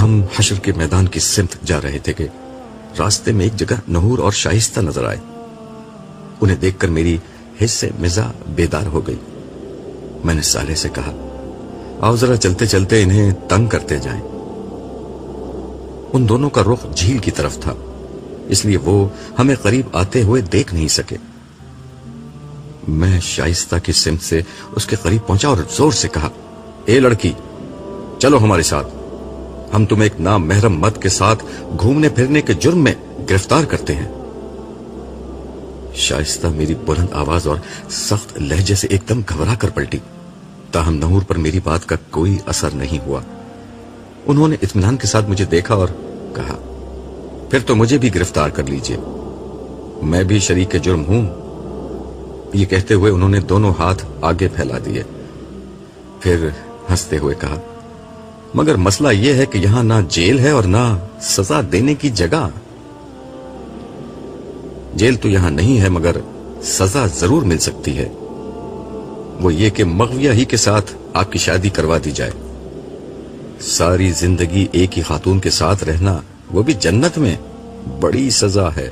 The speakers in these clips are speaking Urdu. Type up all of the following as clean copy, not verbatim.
ہم حشر کے میدان کی سمت جا رہے تھے کہ راستے میں ایک جگہ نحور اور شائستہ نظر آئے. انہیں دیکھ کر میری حس سے مزاح بیدار ہو گئی. میں نے صالح سے کہا آؤ ذرا چلتے چلتے انہیں تنگ کرتے جائیں. ان دونوں کا رخ جھیل کی طرف تھا اس لیے وہ ہمیں قریب آتے ہوئے دیکھ نہیں سکے. میں شائستہ کی سمت سے اس کے قریب پہنچا اور زور سے کہا اے لڑکی چلو ہمارے ساتھ, ہم تمہیں ایک نامحرم مرد کے ساتھ گھومنے پھرنے کے جرم میں گرفتار کرتے ہیں. شائستہ میری بلند آواز اور سخت لہجے سے ایک دم گھبرا کر پلٹی, تاہم نحور پر میری بات کا کوئی اثر نہیں ہوا. انہوں نے اطمینان کے ساتھ مجھے دیکھا اور کہا پھر تو مجھے بھی گرفتار کر لیجئے, میں بھی شریک جرم ہوں. یہ کہتے ہوئے انہوں نے دونوں ہاتھ آگے پھیلا دیے. پھر ہنستے ہوئے کہا مگر مسئلہ یہ ہے کہ یہاں نہ جیل ہے اور نہ سزا دینے کی جگہ. جیل تو یہاں نہیں ہے مگر سزا ضرور مل سکتی ہے, وہ یہ کہ مغویہ ہی کے ساتھ آپ کی شادی کروا دی جائے. ساری زندگی ایک ہی خاتون کے ساتھ رہنا, وہ بھی جنت میں, بڑی سزا ہے.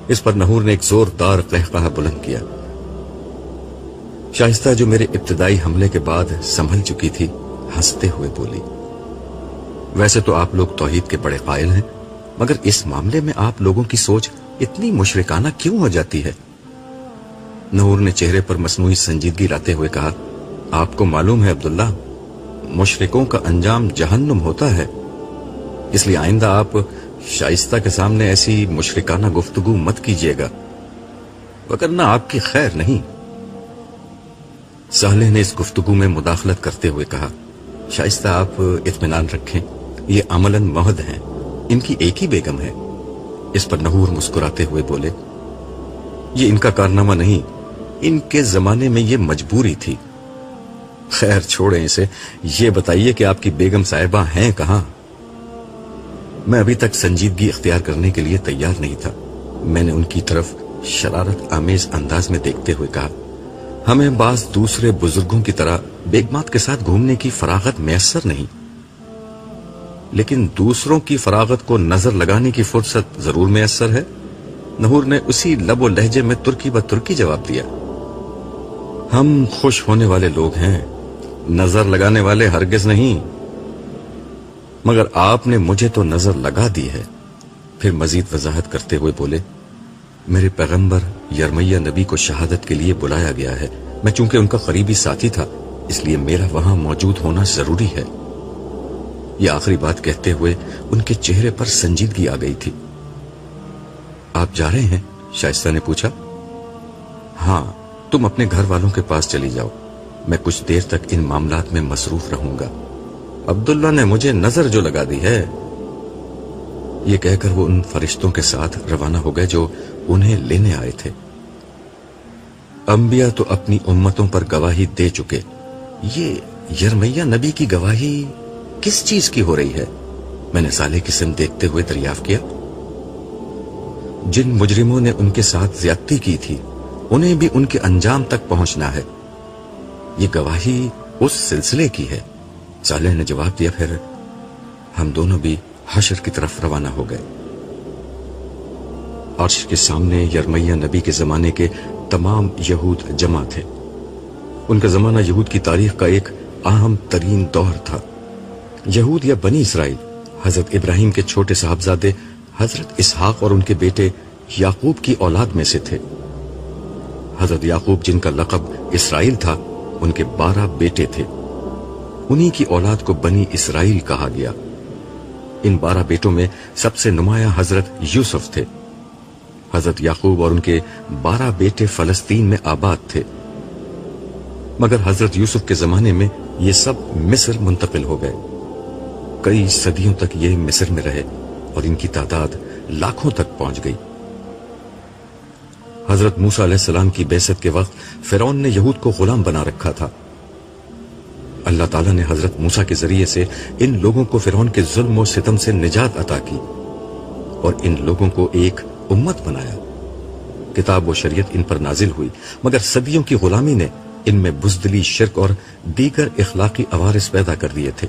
اس پر نحور نے ایک زوردار قہقہہ بلند کیا. شائستہ جو میرے ابتدائی حملے کے بعد سنبھل چکی تھی ہنستے ہوئے بولی ویسے تو آپ لوگ توحید کے بڑے قائل ہیں مگر اس معاملے میں آپ لوگوں کی سوچ اتنی مشرکانہ کیوں ہو جاتی ہے؟ نحور نے چہرے پر مصنوعی سنجیدگی لاتے ہوئے کہا آپ کو معلوم ہے عبداللہ, مشرکوں کا انجام جہنم ہوتا ہے, اس لیے آئندہ آپ شائستہ کے سامنے ایسی مشرکانہ گفتگو مت کیجیے گا وگرنہ آپ کی خیر نہیں. صالح نے اس گفتگو میں مداخلت کرتے ہوئے کہا شائستہ آپ اطمینان رکھیں, یہ عملاً موحد ہیں, ان کی ایک ہی بیگم ہے. اس پر نحور مسکراتے ہوئے بولے یہ ان کا کارنامہ نہیں, ان کے زمانے میں یہ مجبوری تھی. خیر چھوڑیں اسے, یہ بتائیے کہ آپ کی بیگم صاحبہ ہیں کہاں؟ میں ابھی تک سنجیدگی اختیار کرنے کے لیے تیار نہیں تھا. میں نے ان کی طرف شرارت آمیز انداز میں دیکھتے ہوئے کہا ہمیں بعض دوسرے بزرگوں کی طرح بیگمات کے ساتھ گھومنے کی فراغت میسر نہیں, لیکن دوسروں کی فراغت کو نظر لگانے کی فرصت ضرور میسر ہے. نحور نے اسی لب و لہجے میں ترکی ب ترکی جواب دیا ہم خوش ہونے والے لوگ ہیں, نظر لگانے والے ہرگز نہیں, مگر آپ نے مجھے تو نظر لگا دی ہے. پھر مزید وضاحت کرتے ہوئے بولے میرے پیغمبر یرمیہ نبی کو شہادت کے لیے بلایا گیا ہے. میں چونکہ ان کا قریبی ساتھی تھا اس لیے میرا وہاں موجود ہونا ضروری ہے. یہ آخری بات کہتے ہوئے ان کے چہرے پر سنجیدگی آ گئی تھی. آپ جا رہے ہیں؟ شائستہ نے پوچھا. ہاں, تم اپنے گھر والوں کے پاس چلی جاؤ, میں کچھ دیر تک ان معاملات میں مصروف رہوں گا. عبداللہ نے مجھے نظر جو لگا دی ہے. یہ کہہ کر وہ ان فرشتوں کے ساتھ روانہ ہو گئے جو انہیں لینے آئے تھے. انبیاء تو اپنی امتوں پر گواہی دے چکے, یہ یرمیہ نبی کی گواہی کس چیز کی ہو رہی ہے؟ میں نے صالح کی سمت دیکھتے ہوئے دریافت کیا. جن مجرموں نے ان کے ساتھ زیادتی کی تھی انہیں بھی ان کے انجام تک پہنچنا ہے. یہ گواہی اس سلسلے کی ہے. صالح نے جواب دیا. پھر ہم دونوں بھی حشر کی طرف روانہ ہو گئے. عرش کے سامنے یرمیہ نبی کے زمانے کے تمام یہود جمع تھے. ان کا زمانہ یہود کی تاریخ کا ایک اہم ترین دور تھا. یہود یا بنی اسرائیل حضرت ابراہیم کے چھوٹے صاحبزادے حضرت اسحاق اور ان کے بیٹے یعقوب کی اولاد میں سے تھے. حضرت یعقوب جن کا لقب اسرائیل تھا ان کے 12 بیٹے تھے. انہی کی اولاد کو بنی اسرائیل کہا گیا. ان 12 بیٹوں میں سب سے نمایاں حضرت یوسف تھے. حضرت یعقوب اور ان کے 12 بیٹے فلسطین میں آباد تھے, مگر حضرت یوسف کے زمانے میں یہ سب مصر منتقل ہو گئے. کئی صدیوں تک یہ مصر میں رہے اور ان کی تعداد لاکھوں تک پہنچ گئی. حضرت موسیٰ علیہ السلام کی بعثت کے وقت فرعون نے یہود کو غلام بنا رکھا تھا. اللہ تعالیٰ نے حضرت موسیٰ کے ذریعے سے ان لوگوں کو فرعون کے ظلم و ستم سے نجات عطا کی اور ان لوگوں کو ایک امت بنایا. کتاب و شریعت ان پر نازل ہوئی, مگر صدیوں کی غلامی نے ان میں بزدلی, شرک اور دیگر اخلاقی عوارض پیدا کر دیے تھے.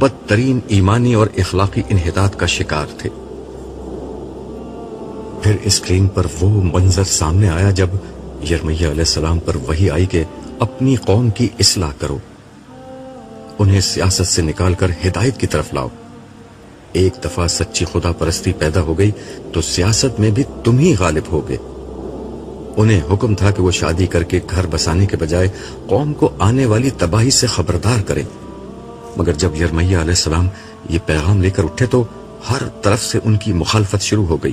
بدترین ایمانی اور اخلاقی انحطاط کا شکار تھے۔ پھر اسکرین پر وہ منظر سامنے آیا جب یرمیہ علیہ السلام پر وحی آئی کہ اپنی قوم کی اصلاح کرو، انہیں سیاست سے نکال کر ہدایت کی طرف لاؤ۔ ایک دفعہ سچی خدا پرستی پیدا ہو گئی تو سیاست میں بھی تم ہی غالب ہوگے۔ انہیں حکم تھا کہ وہ شادی کر کے گھر بسانے کے بجائے قوم کو آنے والی تباہی سے خبردار کریں، مگر جب یرمیہ علیہ السلام یہ پیغام لے کر اٹھے تو ہر طرف سے ان کی مخالفت شروع ہو گئی۔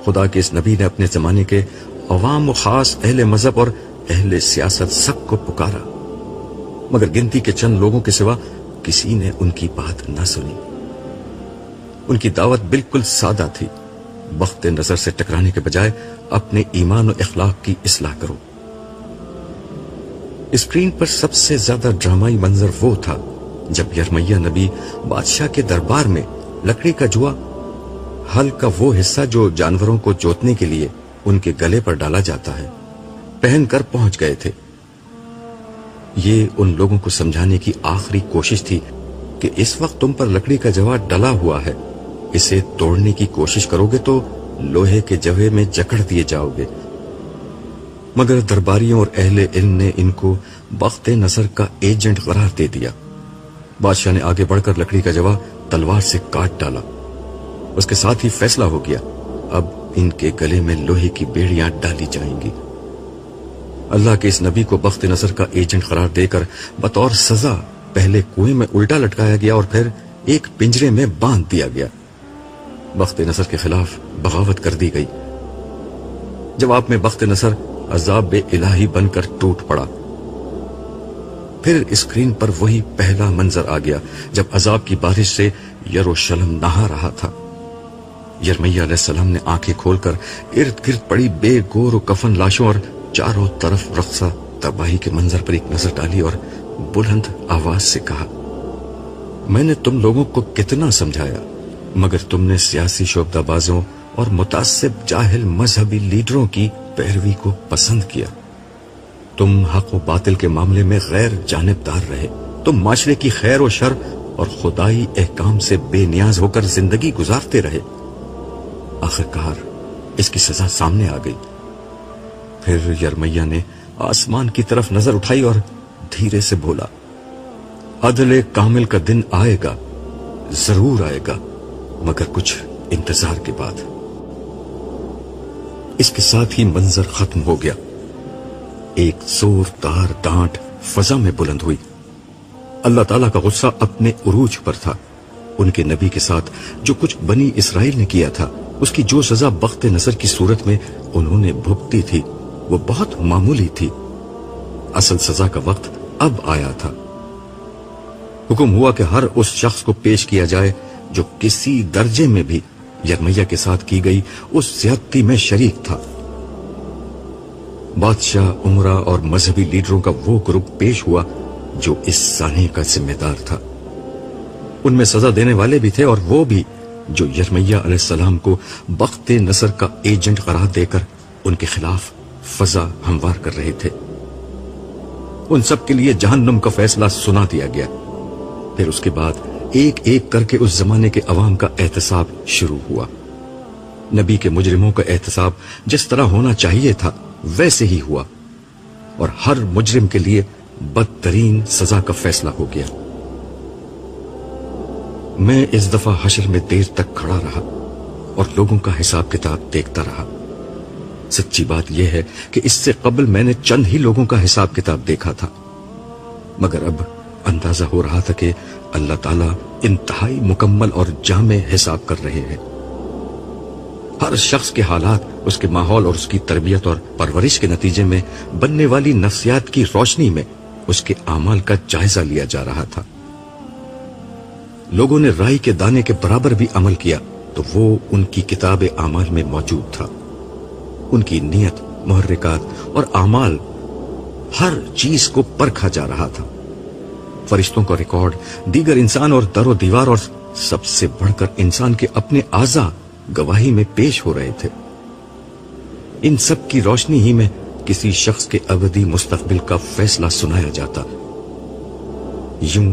خدا کے اس نبی نے اپنے زمانے کے عوام و خاص اہل مذہب اور اہل سیاست سب کو پکارا، مگر گنتی کے چند لوگوں کے سوا کسی نے ان کی بات نہ سنی۔ ان کی دعوت بالکل سادہ تھی، وقت نظر سے ٹکرانے کے بجائے اپنے ایمان و اخلاق کی اصلاح کرو۔ اسکرین پر سب سے زیادہ ڈرامائی منظر وہ تھا جب یرمیہ نبی بادشاہ کے دربار میں لکڑی کا جوا، ہل کا وہ حصہ جو جانوروں کو جوتنے کے لیے ان کے گلے پر ڈالا جاتا ہے، پہن کر پہنچ گئے تھے۔ یہ ان لوگوں کو سمجھانے کی آخری کوشش تھی کہ اس وقت تم پر لکڑی کا جوا ڈلا ہوا ہے، اسے توڑنے کی کوشش کرو گے تو لوہے کے جوے میں جکڑ دیے جاؤ گے۔ مگر درباریوں اور اہل علم نے ان کو وقت نظر کا ایجنٹ قرار دے دیا۔ بادشاہ نے آگے بڑھ کر لکڑی کا جوا تلوار سے کاٹ ڈالا۔ اس کے ساتھ ہی فیصلہ ہو گیا، اب ان کے گلے میں لوہے کی بیڑیاں ڈالی جائیں گی۔ اللہ کے اس نبی کو بخت نظر کا ایجنٹ قرار دے کر بطور سزا پہلے کنویں میں الٹا لٹکایا گیا اور پھر ایک پنجرے میں باندھ دیا گیا۔ بخت نظر کے خلاف بغاوت کر دی گئی۔ جواب میں بخت نظر عذاب الہی بن کر ٹوٹ پڑا۔ پھر اسکرین پر وہی پہلا منظر آ گیا جب عذاب کی بارش سے یروشلم نہا رہا تھا۔ یرمیہ علیہ السلام نے آنکھیں کھول کر ارد گرد پڑی بے گور و کفن لاشوں اور چاروں طرف رقصہ تباہی کے منظر پر ایک نظر ڈالی اور بلند آواز سے کہا، میں نے تم لوگوں کو کتنا سمجھایا، مگر تم نے سیاسی شعبدہ بازوں اور متعصب جاہل مذہبی لیڈروں کی پیروی کو پسند کیا۔ تم حق و باطل کے معاملے میں غیر جانبدار رہے، تم معاشرے کی خیر و شر اور خدائی احکام سے بے نیاز ہو کر زندگی گزارتے رہے۔ آخرکار اس کی سزا سامنے آ گئی۔ پھر یرمیہ نے آسمان کی طرف نظر اٹھائی اور دھیرے سے بولا، عدل کامل کا دن آئے گا، ضرور آئے گا، مگر کچھ انتظار کے بعد۔ اس کے ساتھ ہی منظر ختم ہو گیا۔ ایک زوردار ڈانٹ فضا میں بلند ہوئی۔ اللہ تعالیٰ کا غصہ اپنے عروج پر تھا۔ ان کے نبی کے ساتھ جو کچھ بنی اسرائیل نے کیا تھا، اس کی جو سزا بخت نظر کی صورت میں انہوں نے بھگتی تھی، وہ بہت معمولی تھی۔ اصل سزا کا وقت اب آیا تھا۔ حکم ہوا کہ ہر اس شخص کو پیش کیا جائے جو کسی درجے میں بھی یرمیہ کے ساتھ کی گئی اس زیادتی میں شریک تھا۔ بادشاہ، عمرا اور مذہبی لیڈروں کا وہ گروپ پیش ہوا جو اس سانحے کا ذمہ دار تھا۔ ان میں سزا دینے والے بھی تھے اور وہ بھی جو یرمیہ علیہ السلام کو بخت نصر کا ایجنٹ قرار دے کر ان کے خلاف فضا ہموار کر رہے تھے۔ ان سب کے لیے جہنم کا فیصلہ سنا دیا گیا۔ پھر اس کے بعد ایک ایک کر کے اس زمانے کے عوام کا احتساب شروع ہوا۔ نبی کے مجرموں کا احتساب جس طرح ہونا چاہیے تھا ویسے ہی ہوا، اور ہر مجرم کے لیے بدترین سزا کا فیصلہ ہو گیا۔ میں اس دفعہ حشر میں دیر تک کھڑا رہا اور لوگوں کا حساب کتاب دیکھتا رہا۔ سچی بات یہ ہے کہ اس سے قبل میں نے چند ہی لوگوں کا حساب کتاب دیکھا تھا، مگر اب اندازہ ہو رہا تھا کہ اللہ تعالیٰ انتہائی مکمل اور جامع حساب کر رہے ہیں۔ ہر شخص کے حالات، اس کے ماحول اور اس کی تربیت اور پرورش کے نتیجے میں بننے والی نفسیات کی روشنی میں اس کے اعمال کا جائزہ لیا جا رہا تھا۔ لوگوں نے رائی کے دانے کے برابر بھی عمل کیا تو وہ ان کی کتاب اعمال میں موجود تھا۔ ان کی نیت، محرکات اور اعمال، ہر چیز کو پرکھا جا رہا تھا۔ فرشتوں کا ریکارڈ، دیگر انسان اور در و دیوار، اور سب سے بڑھ کر انسان کے اپنے اعضاء گواہی میں پیش ہو رہے تھے۔ ان سب کی روشنی ہی میں کسی شخص کے ابدی مستقبل کا فیصلہ سنایا جاتا۔ یوں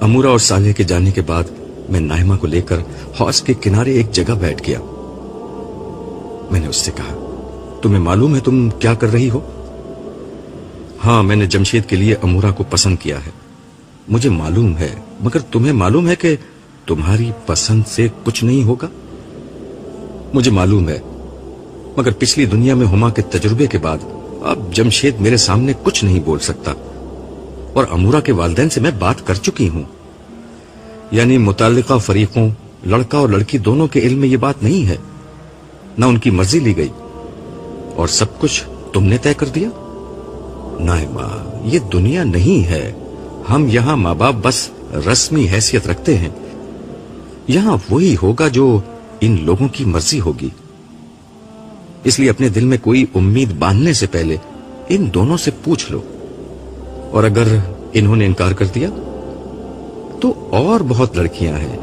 امورا اور صالح کے جانے کے بعد میں نائمہ کو لے کر حوض کے کنارے ایک جگہ بیٹھ گیا۔ میں نے اس سے کہا، تمہیں معلوم ہے تم کیا کر رہی ہو؟ ہاں، میں نے جمشید کے لیے امورا کو پسند کیا ہے، مجھے معلوم ہے، مگر تمہیں معلوم ہے کہ تمہاری پسند سے کچھ نہیں ہوگا؟ مجھے معلوم ہے، مگر پچھلی دنیا میں ہما کے تجربے کے بعد اب جمشید میرے سامنے کچھ نہیں بول سکتا، اور امورا کے والدین سے میں بات کر چکی ہوں، یعنی متعلقہ فریقوں لڑکا اور لڑکی دونوں کے علم میں یہ بات نہیں ہے، نہ ان کی مرضی لی گئی، اور سب کچھ تم نے طے کر دیا؟ نائمہ، یہ دنیا نہیں ہے، ہم یہاں ماں باپ بس رسمی حیثیت رکھتے ہیں، یہاں وہی ہوگا جو ان لوگوں کی مرضی ہوگی، اس لیے اپنے دل میں کوئی امید باندھنے سے پہلے ان دونوں سے پوچھ لو، اور اگر انہوں نے انکار کر دیا تو اور بہت لڑکیاں ہیں،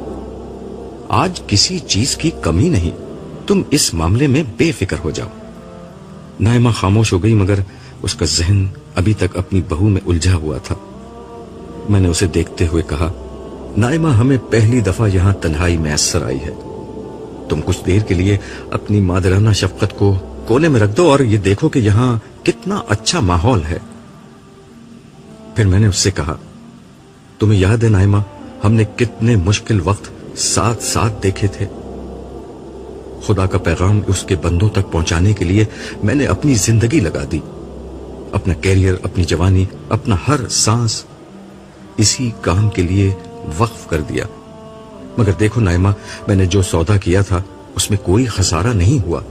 آج کسی چیز کی کمی نہیں، تم اس معاملے میں بے فکر ہو جاؤ۔ نائمہ خاموش ہو گئی، مگر اس کا ذہن ابھی تک اپنی بہو میں الجھا ہوا تھا۔ میں نے اسے دیکھتے ہوئے کہا، نائمہ، ہمیں پہلی دفعہ یہاں تنہائی میسر آئی ہے، تم کچھ دیر کے لیے اپنی مادرانہ شفقت کو کونے میں رکھ دو اور یہ دیکھو کہ یہاں کتنا اچھا ماحول ہے۔ پھر میں نے اس سے کہا، تمہیں یاد ہے نائمہ، ہم نے کتنے مشکل وقت ساتھ ساتھ دیکھے تھے، خدا کا پیغام اس کے بندوں تک پہنچانے کے لیے میں نے اپنی زندگی لگا دی، اپنا کیریئر، اپنی جوانی، اپنا ہر سانس اسی کام کے لیے وقف کر دیا، مگر دیکھو نائمہ، میں نے جو سودا کیا تھا اس میں کوئی خسارہ نہیں ہوا۔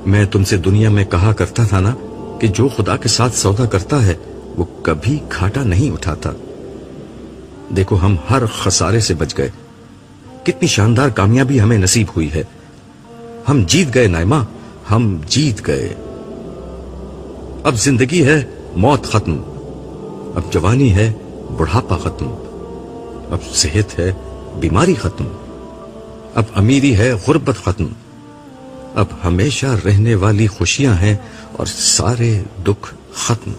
میں تم سے دنیا میں کہا کرتا تھا نا کہ جو خدا کے ساتھ سودا کرتا ہے وہ کبھی گھاٹا نہیں اٹھاتا، دیکھو ہم ہر خسارے سے بچ گئے، کتنی شاندار کامیابی ہمیں نصیب ہوئی ہے، ہم جیت گئے نائمہ، ہم جیت گئے۔ اب زندگی ہے موت ختم، اب جوانی ہے بڑھاپا ختم، اب صحت ہے بیماری ختم، اب امیری ہے غربت ختم، اب ہمیشہ رہنے والی خوشیاں ہیں اور سارے دکھ ختم۔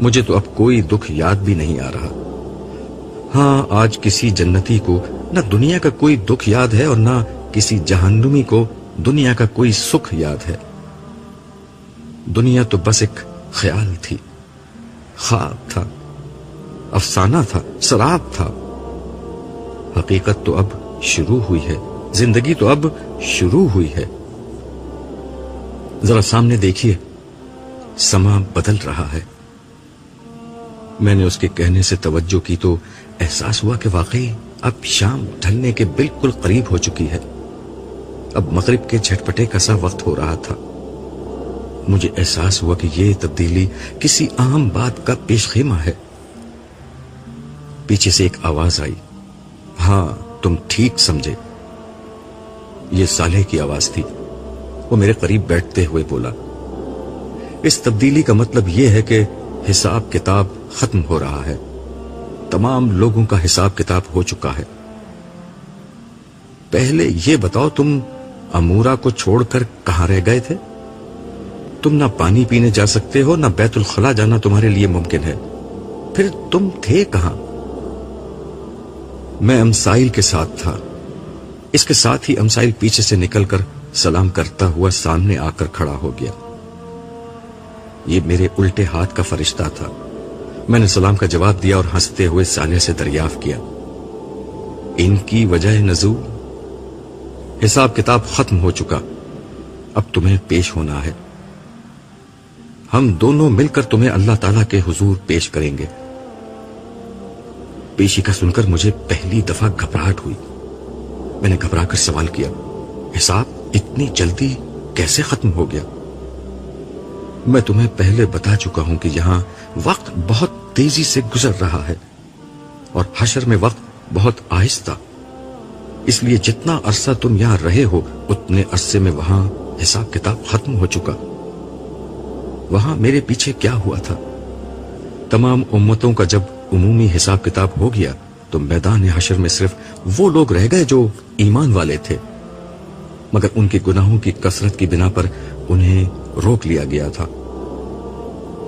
مجھے تو اب کوئی دکھ یاد بھی نہیں آ رہا۔ ہاں، آج کسی جنتی کو نہ دنیا کا کوئی دکھ یاد ہے اور نہ کسی جہنمی کو دنیا کا کوئی سکھ یاد ہے۔ دنیا تو بس ایک خیال تھی، خواب تھا، افسانہ تھا، سراب تھا، حقیقت تو اب شروع ہوئی ہے، زندگی تو اب شروع ہوئی ہے۔ ذرا سامنے دیکھیے، سما بدل رہا ہے۔ میں نے اس کے کہنے سے توجہ کی تو احساس ہوا کہ واقعی اب شام ڈھلنے کے بالکل قریب ہو چکی ہے، اب مغرب کے جھٹپٹے کا سا وقت ہو رہا تھا۔ مجھے احساس ہوا کہ یہ تبدیلی کسی اہم بات کا پیش خیمہ ہے۔ پیچھے سے ایک آواز آئی، ہاں تم ٹھیک سمجھے، یہ صالح کی آواز تھی۔ وہ میرے قریب بیٹھتے ہوئے بولا، اس تبدیلی کا مطلب یہ ہے کہ حساب کتاب ختم ہو رہا ہے، تمام لوگوں کا حساب کتاب ہو چکا ہے۔ پہلے یہ بتاؤ، تم امورا کو چھوڑ کر کہاں رہ گئے تھے؟ تم نہ پانی پینے جا سکتے ہو، نہ بیت الخلا جانا تمہارے لیے ممکن ہے، پھر تم تھے کہاں؟ میں امسائل کے ساتھ تھا۔ اس کے ساتھ ہی امسائل پیچھے سے نکل کر سلام کرتا ہوا سامنے آ کر کھڑا ہو گیا۔ یہ میرے الٹے ہاتھ کا فرشتہ تھا۔ میں نے سلام کا جواب دیا اور ہنستے ہوئے صالح سے دریافت کیا، ان کی وجہ نزول؟ حساب کتاب ختم ہو چکا، اب تمہیں پیش ہونا ہے، ہم دونوں مل کر تمہیں اللہ تعالیٰ کے حضور پیش کریں گے۔ پیشی کا سن کر مجھے پہلی دفعہ گھبراہٹ ہوئی۔ میں نے گھبرا کر سوال کیا، حساب اتنی جلدی کیسے ختم ہو گیا؟ میں تمہیں پہلے بتا چکا ہوں کہ یہاں وقت بہت تیزی سے گزر رہا ہے اور حشر میں وقت بہت آہستہ، اس لیے جتنا عرصہ تم یہاں رہے ہو اتنے عرصے میں وہاں حساب کتاب ختم ہو چکا۔ وہاں میرے پیچھے کیا ہوا تھا؟ تمام امتوں کا جب عمومی حساب کتاب ہو گیا تو میدان حشر میں صرف وہ لوگ رہ گئے جو ایمان والے تھے، مگر ان کے گناہوں کی کثرت کی بنا پر انہیں روک لیا گیا تھا۔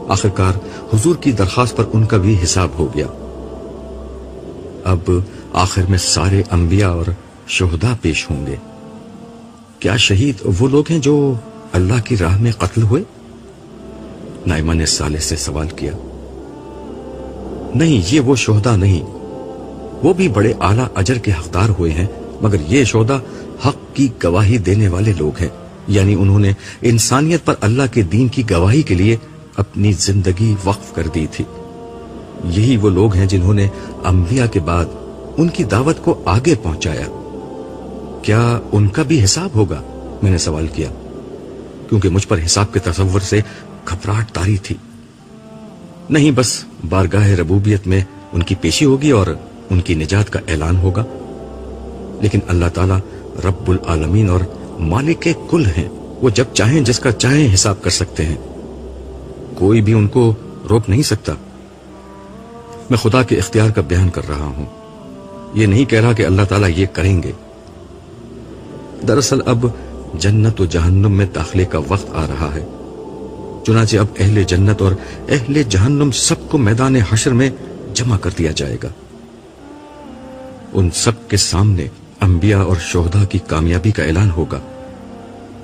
آخرکار حضور کی درخواست پر ان کا بھی حساب ہو گیا۔ اب آخر میں سارے انبیاء اور شہداء پیش ہوں گے۔ کیا شہید وہ لوگ ہیں جو اللہ کی راہ میں قتل ہوئے؟ نائمہ نے صالح سے سوال کیا۔ نہیں، یہ وہ شہداء نہیں، وہ بھی بڑے اعلیٰ اجر کے حقدار ہوئے ہیں، مگر یہ شہداء حق کی گواہی دینے والے لوگ ہیں، یعنی انہوں نے انسانیت پر اللہ کے دین کی گواہی کے لیے اپنی زندگی وقف کر دی تھی۔ یہی وہ لوگ ہیں جنہوں نے انبیاء کے بعد ان کی دعوت کو آگے پہنچایا۔ کیا ان کا بھی حساب ہوگا؟ میں نے سوال کیا، کیونکہ مجھ پر حساب کے تصور سے گھبراہٹ طاری تھی۔ نہیں، بس بارگاہ ربوبیت میں ان کی پیشی ہوگی اور ان کی نجات کا اعلان ہوگا، لیکن اللہ تعالیٰ رب العالمین اور مالک کل ہیں، وہ جب چاہیں جس کا چاہیں حساب کر سکتے ہیں، کوئی بھی ان کو روک نہیں سکتا۔ میں خدا کے اختیار کا بیان کر رہا ہوں، یہ نہیں کہہ رہا کہ اللہ تعالیٰ یہ کریں گے۔ دراصل اب جنت و جہنم میں داخلے کا وقت آ رہا ہے، چنانچہ اب اہل جنت اور اہل جہنم سب کو میدان حشر میں جمع کر دیا جائے گا۔ ان سب کے سامنے انبیاء اور شہداء کی کامیابی کا اعلان ہوگا،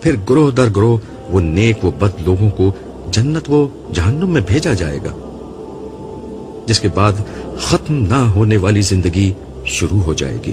پھر گروہ در گروہ وہ نیک و بد لوگوں کو جنت و جہنم میں بھیجا جائے گا، جس کے بعد ختم نہ ہونے والی زندگی شروع ہو جائے گی۔